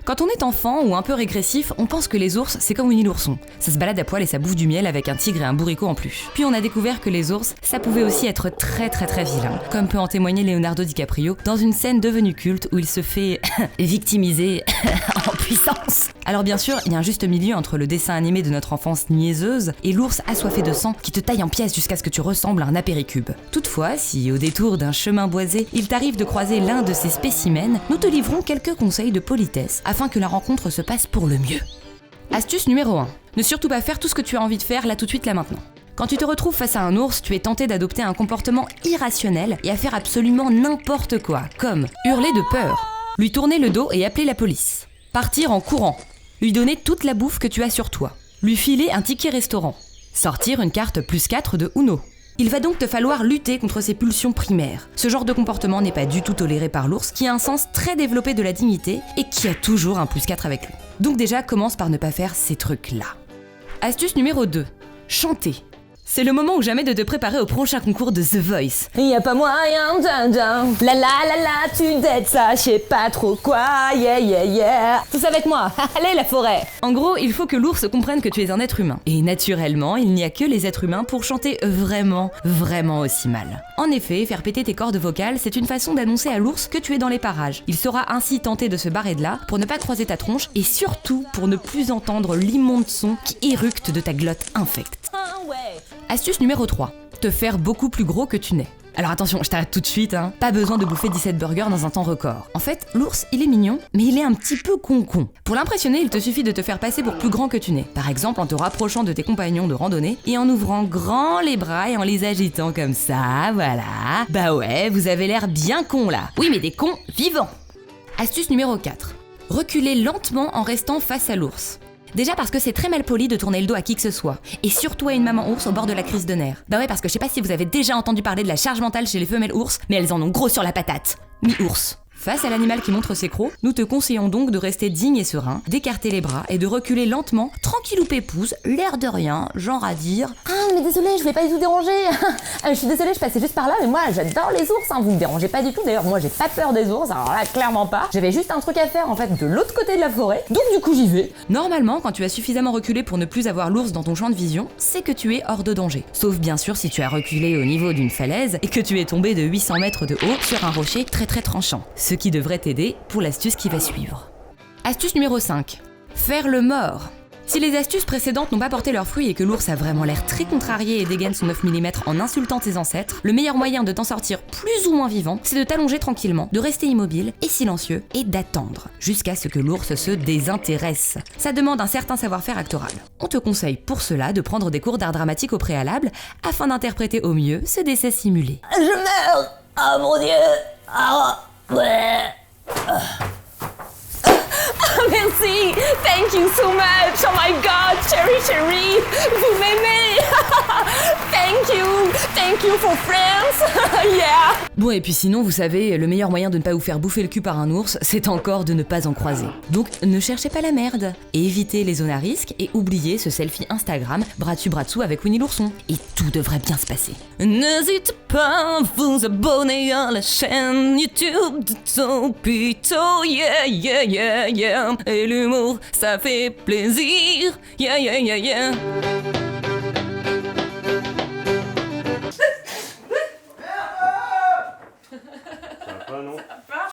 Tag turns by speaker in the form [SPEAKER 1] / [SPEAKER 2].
[SPEAKER 1] Quand on est enfant ou un peu régressif, on pense que les ours, c'est comme Winnie l'ourson. Ça se balade à poil et ça bouffe du miel avec un tigre et un bourricot en plus. Puis on a découvert que les ours, ça pouvait aussi être très vilain, comme peut en témoigner Leonardo DiCaprio dans une scène devenue culte où il se fait victimiser en puissance. Alors bien sûr, il y a un juste milieu entre le dessin animé de notre enfance niaiseuse et l'ours assoiffé de sang qui te taille en pièces jusqu'à ce que tu ressembles à un apéricube. Toutefois, si au détour d'un chemin boisé, il t'arrive de croiser l'un de ces spécimens, nous te livrons quelques conseils de politesse afin que la rencontre se passe pour le mieux. Astuce numéro 1. Ne surtout pas faire tout ce que tu as envie de faire là tout de suite, là maintenant. Quand tu te retrouves face à un ours, tu es tenté d'adopter un comportement irrationnel et à faire absolument n'importe quoi, comme hurler de peur, lui tourner le dos et appeler la police, partir en courant, lui donner toute la bouffe que tu as sur toi, lui filer un ticket restaurant, sortir une carte +4 de Uno. Il va donc te falloir lutter contre ses pulsions primaires. Ce genre de comportement n'est pas du tout toléré par l'ours, qui a un sens très développé de la dignité et qui a toujours un +4 avec lui. Donc déjà, commence par ne pas faire ces trucs-là. Astuce numéro 2. Chanter. C'est le moment ou jamais de te préparer au prochain concours de The Voice.
[SPEAKER 2] Y a pas moyen, la la, tu dettes ça, je sais pas trop quoi, yeah. Tous avec moi, allez la forêt.
[SPEAKER 1] En gros, il faut que l'ours comprenne que tu es un être humain. Et naturellement, il n'y a que les êtres humains pour chanter vraiment aussi mal. En effet, faire péter tes cordes vocales, c'est une façon d'annoncer à l'ours que tu es dans les parages. Il sera ainsi tenté de se barrer de là pour ne pas croiser ta tronche et surtout pour ne plus entendre l'immonde son qui éructe de ta glotte infecte. Astuce numéro 3. Te faire beaucoup plus gros que tu n'es. Alors attention, je t'arrête tout de suite, hein. Pas besoin de bouffer 17 burgers dans un temps record. En fait, l'ours, il est mignon, mais il est un petit peu con. Pour l'impressionner, il te suffit de te faire passer pour plus grand que tu n'es. Par exemple, en te rapprochant de tes compagnons de randonnée et en ouvrant grand les bras et en les agitant comme ça, voilà. Bah ouais, vous avez l'air bien con là. Oui, mais des cons vivants. Astuce numéro 4. Reculer lentement en restant face à l'ours. Déjà parce que c'est très mal poli de tourner le dos à qui que ce soit. Et surtout à une maman ours au bord de la crise de nerfs. Bah ouais, parce que je sais pas si vous avez déjà entendu parler de la charge mentale chez les femelles ours, mais elles en ont gros sur la patate. Mi-ours. Face à l'animal qui montre ses crocs, nous te conseillons donc de rester digne et serein, d'écarter les bras et de reculer lentement, tranquillou pépouze, l'air de rien, genre à dire «
[SPEAKER 2] Ah mais désolé, je vais pas du tout déranger. Je suis désolée, je passais juste par là, mais moi j'adore les ours, hein. Vous me dérangez pas du tout. D'ailleurs, moi j'ai pas peur des ours, alors là clairement pas. J'avais juste un truc à faire en fait de l'autre côté de la forêt, donc du coup j'y vais. »
[SPEAKER 1] Normalement, quand tu as suffisamment reculé pour ne plus avoir l'ours dans ton champ de vision, c'est que tu es hors de danger. Sauf bien sûr si tu as reculé au niveau d'une falaise et que tu es tombé de 800 mètres de haut sur un rocher très tranchant. Ce qui devrait t'aider pour l'astuce qui va suivre. Astuce numéro 5. Faire le mort. Si les astuces précédentes n'ont pas porté leurs fruits et que l'ours a vraiment l'air très contrarié et dégaine son 9 mm en insultant tes ancêtres, le meilleur moyen de t'en sortir plus ou moins vivant, c'est de t'allonger tranquillement, de rester immobile et silencieux et d'attendre jusqu'à ce que l'ours se désintéresse. Ça demande un certain savoir-faire actoral. On te conseille pour cela de prendre des cours d'art dramatique au préalable afin d'interpréter au mieux ce décès simulé.
[SPEAKER 2] Je meurs. Oh mon Dieu. Oh ouais. Merci, thank you so much. Oh my God, Cherry, vous m'aimez. Thank you for friends. Yeah.
[SPEAKER 1] Bon, et puis sinon, vous savez, le meilleur moyen de ne pas vous faire bouffer le cul par un ours, c'est encore de ne pas en croiser. Donc, ne cherchez pas la merde. Et évitez les zones à risque et oubliez ce selfie Instagram bras dessus bras dessous avec Winnie l'ourson. Et tout devrait bien se passer.
[SPEAKER 2] N'hésitez pas à vous abonner à la chaîne YouTube de Topito, yeah. Et l'humour, ça fait plaisir, yeah.
[SPEAKER 3] Ça va pas, non?